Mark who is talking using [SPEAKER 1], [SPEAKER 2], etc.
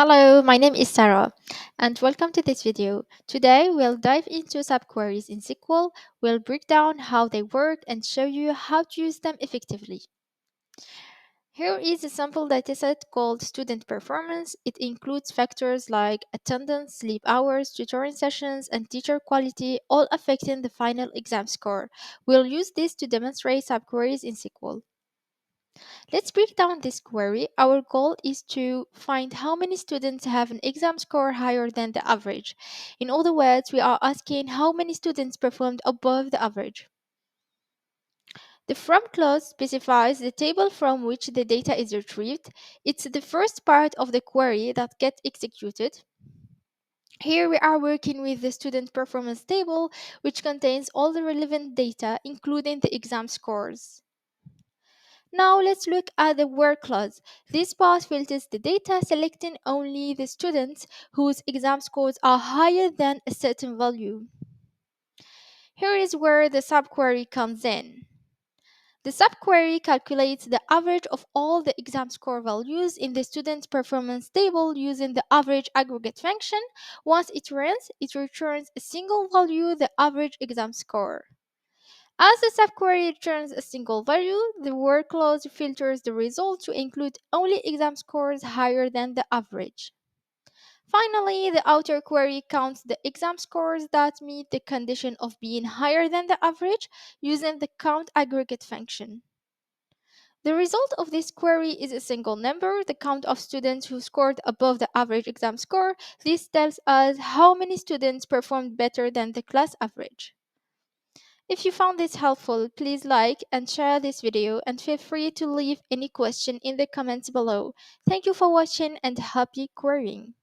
[SPEAKER 1] Hello, my name is Sarah, and welcome to this video. Today, we'll dive into subqueries in SQL, we'll break down how they work and show you how to use them effectively. Here is a sample dataset called Student Performance. It includes factors like attendance, sleep hours, tutoring sessions, and teacher quality, all affecting the final exam score. We'll use this to demonstrate subqueries in SQL. Let's break down this query. Our goal is to find how many students have an exam score higher than the average. In other words, we are asking how many students performed above the average. The from clause specifies the table from which the data is retrieved. It's the first part of the query that gets executed. Here we are working with the student performance table, which contains all the relevant data, including the exam scores. Now let's look at the where clause. This part filters the data, selecting only the students whose exam scores are higher than a certain value. Here is where the subquery comes in. The subquery calculates the average of all the exam score values in the student performance table using the average aggregate function. Once it runs, it returns a single value, the average exam score. As the subquery returns a single value, the where clause filters the result to include only exam scores higher than the average. Finally, the outer query counts the exam scores that meet the condition of being higher than the average using the count aggregate function. The result of this query is a single number, the count of students who scored above the average exam score. This tells us how many students performed better than the class average. If you found this helpful, please like and share this video and feel free to leave any question in the comments below. Thank you for watching and happy querying.